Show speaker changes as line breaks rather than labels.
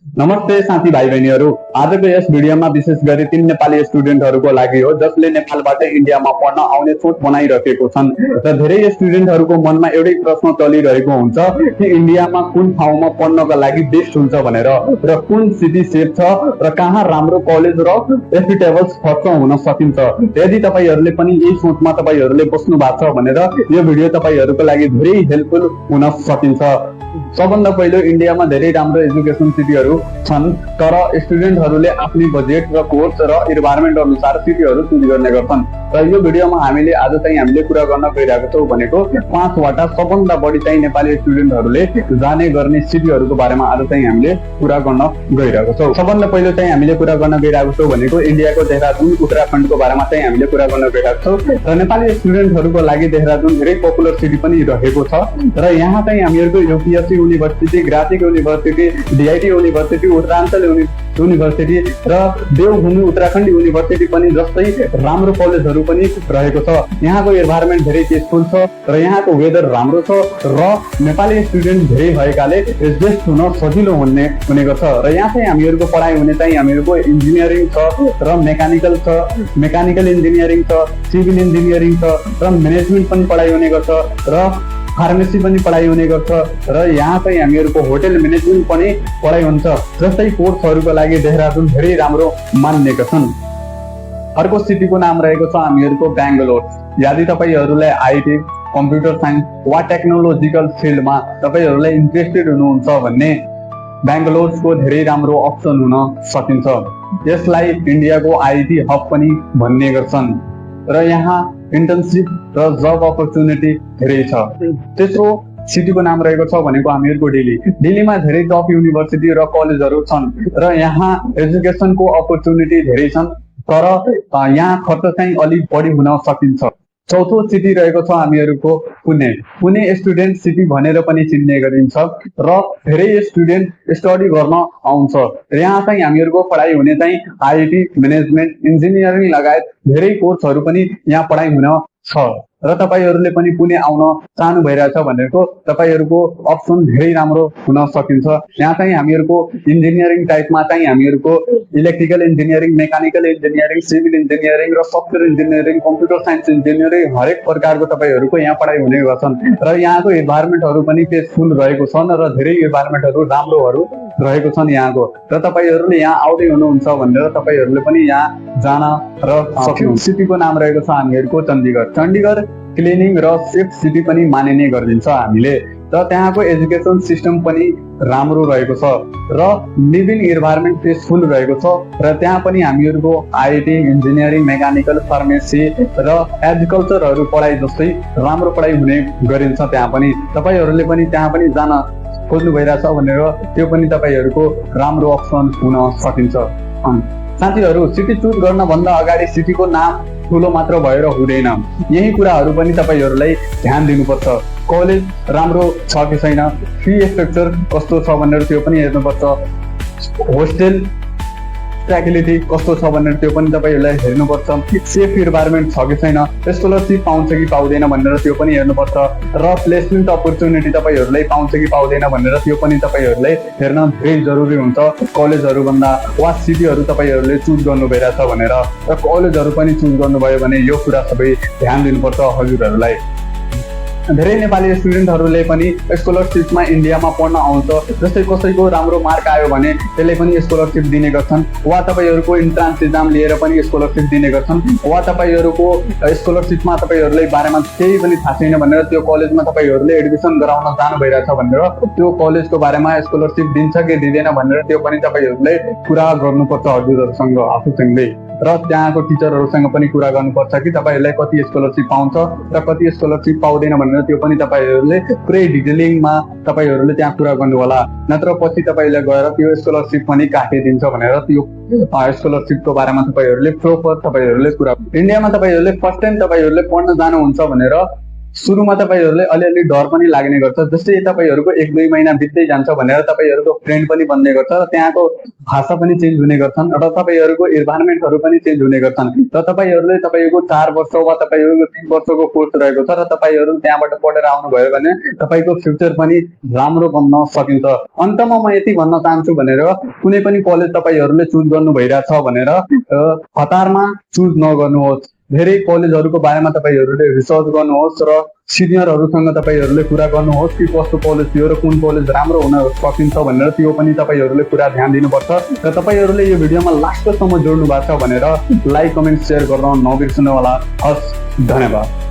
नमस्ते साथी भाइ बहिनीहरू। आजको यस भिडियोमा विशेष गरी तीन नेपाली स्टुडेन्टहरूको लागि हो जसले नेपालबाट इन्डियामा पढ्न आउने सोच बनाइरहेको छन् र धेरै स्टुडेन्टहरूको मनमा एउटै प्रश्न चलिरहेको हुन्छ कि इन्डियामा कुन ठाउँमा पढ्नका लागि बेस्ट हुन्छ भनेर र कुन सिटी सेफ छ र कहाँ राम्रो कलेज र एफिटेबल खर्च हुन सकिन्छ। यदि तपाईहरूले पनि यही सोचमा तपाईहरूले बस्नु भएको छ भनेर यो भिडियो तपाईहरूको लागि धेरै हेल्पफुल हुन सकिन्छ। सबभन्दा पहिलो इन्डियामा धेरै राम्रो एजुकेसन सिटीहरू छन्, तर स्टुडेन्टहरूले आफ्नै बजेट र कोर्स र इन्भाइरोमेन्ट अनुसार सिटीहरू चुज गर्ने गर्छन्। र यो भिडियोमा हामीले कुरा गर्न गइरहेको छौँ भनेको 5वटा सबभन्दा बढी नेपाली स्टुडेन्टहरूले जाने गर्ने सिटीहरूको बारेमा हामीले कुरा गर्न गइरहेको छौँ। सबभन्दा पहिलो हामीले कुरा गर्न गइरहेको छौँ भनेको इन्डियाको देहरादुन उत्तराखण्डको बारेमा हामीले कुरा गर्न गइरहेको छौँ। र नेपाली स्टुडेन्टहरूको लागि देहरादुन धेरै पपुलर सिटी पनि रहेको छ र यहाँ हामीहरूको UPSC university, graphic university, DIT university, Uttaranchal university र देवभूमि उत्तराखण्ड युनिभर्सिटी पनि जस्तै राम्रो कलेजहरू पनि रहेको छ। यहाँको इन्भाइरोमेन्ट धेरै पिसफुल छ र यहाँको वेदर राम्रो छ र नेपाली स्टुडेन्ट धेरै भएकाले एडजस्ट हुन सजिलो हुने गर्छ। र यहाँ हामीहरूको पढाइ हुने हामीहरूको इन्जिनियरिङ छ र मेकानिकल इन्जिनियरिङ छ, सिभिल इन्जिनियरिङ छ र म्यानेजमेन्ट पनि पढाइ हुने गर्छ र फार्मेसी पनि पढाइ हुने गर्छ र यहाँ हामीहरूको होटेल म्यानेजमेन्ट पनि पढाइ हुन्छ। जस्तै कोर्सहरूको लागि देहरादुन धेरै राम्रो मानिएका छन्। अर्को सिटीको नाम रहेको छ हामीहरूको बेङ्गलोर। यदि तपाईहरूलाई आइटी, कम्प्युटर साइन्स वा टेक्नोलोजिकल फिल्डमा तपाईहरूलाई इन्ट्रेस्टेड हुनुहुन्छ भने बेङ्गलोरको धेरै राम्रो अप्सन हुन सकिन्छ। यसलाई इन्डियाको आइटी हब पनि भन्ने गर्छन् र यहाँ इन्टर्नसिप र जब अपर्च्युनिटी धेरै छ। तेस्रो सिटीको नाम रहेको छ भनेको हामीहरूको दिल्ली। दिल्लीमा धेरै टप युनिभर्सिटी र कलेजहरू छन् र यहाँ एजुकेसनको अपर्च्युनिटी धेरै छन्, तर यहाँ खर्च अलिक बढी हुन सकिन्छ। चौथो सिटी रहेको छ हामीहरूको पुणे। पुणे स्टुडेन्ट सिटी भनेर पनि चिन्ने गरिन्छ र धेरै स्टुडेन्ट स्टडी गर्न आउँछ। यहाँ हामीहरूको पढाइ हुने आइटी, म्यानेजमेन्ट, इन्जिनियरिङ लगायत धेरै कोर्सहरू पनि यहाँ पढाइ हुन छ र तपाईहरूले पनि पुणे आउन चाहनु भइरहेछ भनेको तपाईहरूको अप्सन धेरै राम्रो हुन सकिन्छ। यहाँ हामीहरूको इन्जिनियरिङ टाइपमा हामीहरूको electrical engineering, mechanical engineering, civil engineering र software engineering, computer science engineering हरेक प्रकारको तपाईहरूको यहाँ पढाइ हुने गर्छन् र यहाँको इन्भाइरोमेन्टहरू पनि पेसफुल रहेको छन् र धेरै इन्भाइरोमेन्टहरू राम्रोहरू रहेको छन् यहाँको। र तपाईहरूले यहाँ आउँदै हुनुहुन्छ भनेर तपाईहरूले पनि यहाँ जान र सक्नुहुन्छ। सिटीको नाम रहेको छ हामीहरूको चण्डीगढ। चण्डीगढ क्लिनिङ र सेफ सिटी पनि मानिने गरिन्छ हामीले र त्यहाँको एजुकेसन सिस्टम पनि राम्रो रहेको छ र लिभिङ इन्भाइरोमेन्ट पिसफुल रहेको छ र त्यहाँ पनि हामीहरूको आइटी, इन्जिनियरिङ, मेकानिकल, फार्मेसी र एग्रिकल्चरहरू पढाइ जस्तै राम्रो पढाइ हुने गरिन्छ। त्यहाँ पनि तपाईहरूले पनि त्यहाँ पनि जान खोज्नु भइरहेछ भनेर त्यो पनि तपाईहरूको राम्रो अप्सन हुन सकिन्छ। साथीहरू, सिटी चुज गर्न भन्दा अगाडि सिटीको नाम ठुलो मात्र भएर हुँदैन, यही कुराहरू पनि तपाईहरूलाई ध्यान दिनुपर्छ। कलेज राम्रो छ कि छैन, फी स्ट्रक्चर कस्तो छ भनेर त्यो पनि हेर्नुपर्छ, होस्टेल फ्यासिलिटी कस्तो छ भनेर त्यो पनि तपाईहरूलाई हेर्नुपर्छ, सेफ इन्भाइरोमेन्ट छ कि छैन, स्कलरसिप पाउँछ कि पाउँदैन भनेर त्यो पनि हेर्नुपर्छ र प्लेसमेन्ट अपर्च्युनिटी तपाईहरूलाई पाउँछ कि पाउँदैन भनेर त्यो पनि तपाईहरूलाई हेर्न धेरै जरुरी हुन्छ। कलेजहरू भन्दा वा सिटीहरू तपाईहरूले चुज गर्नु भइरहेछ भनेर र कलेजहरू पनि चुज गर्नुभयो भने यो कुरा सबै ध्यान दिनुपर्छ हजुरहरूलाई। धेरै नेपाली स्टुडेन्टहरूले पनि स्कलरसिपमा इन्डियामा पढ्न आउँछ। जस्तै कसैको राम्रो मार्क आयो भने त्यसले पनि स्कलरसिप दिने गर्छन् वा तपाईहरूको इन्ट्रान्स एक्जाम लिएर पनि स्कलरसिप दिने गर्छन् वा तपाईहरूको स्कलरसिपमा तपाईहरूले बारेमा केही पनि थाहा छैन भनेर त्यो कलेजमा तपाईहरूले एडमिसन गराउन जानु भइरहेछ भनेर त्यो कलेजको बारेमा स्कलरसिप दिन्छ कि दिँदैन भनेर त्यो पनि तपाईहरूले कुरा गर्नुपर्छ हजुरहरूसँग आफूसँगै र त्यहाँको टिचरहरूसँग पनि कुरा गर्नुपर्छ कि तपाईहरूलाई कति स्कलरसिप पाउँछ र कति स्कलरसिप पाउँदैन भनेर त्यो पनि तपाईहरूले पुरै डिटेलिङमा तपाईहरूले त्यहाँ कुरा गर्नु होला। नत्र पछि तपाईँले गएर त्यो स्कलरसिप पनि काटिदिन्छ भनेर त्यो स्कलरसिपको बारेमा तपाईँहरूले प्रोपर तपाईहरूले कुरा। इन्डियामा तपाईँहरूले फर्स्ट टाइम तपाईँहरूले पढ्न जानुहुन्छ भनेर सुरुमा तपाईँहरूले अलिअलि डर पनि लाग्ने गर्छ, जस्तै तपाईँहरूको 1-2 महिना बित्दै जान्छ भनेर तपाईँहरूको फ्रेन्ड पनि बन्ने गर्छ र त्यहाँको भाषा पनि चेन्ज हुने गर्छन् र तपाईँहरूको इन्भाइरोमेन्टहरू पनि चेन्ज हुने गर्छन् र तपाईँहरूले तपाईँको 4 वर्ष वा तपाईँहरूको 3 वर्षको कोर्स रहेको छ र तपाईँहरू त्यहाँबाट पढेर आउनुभयो भने तपाईँको फ्युचर पनि राम्रो बन्न सकिन्छ। अन्तमा म यति भन्न चाहन्छु भनेर कुनै पनि कलेज तपाईँहरूले चुज गर्नु भइरहेछ भनेर हतारमा चुज नगर्नुहोस्। धेरै कलेजहरूको बारेमा तपाईँहरूले रिसर्च गर्नुहोस् र सिनियरहरूसँग तपाईँहरूले कुरा गर्नुहोस् कि कस्तो कलेज थियो र कुन कलेज राम्रो हुन सकिन्छ भनेर, त्यो पनि तपाईँहरूले कुरा ध्यान दिनुपर्छ। र तपाईँहरूले यो भिडियोमा लास्टसम्म जोड्नु भएको छ भनेर लाइक कमेन्ट सेयर गर्न नबिर्सनु होला। हस्, धन्यवाद।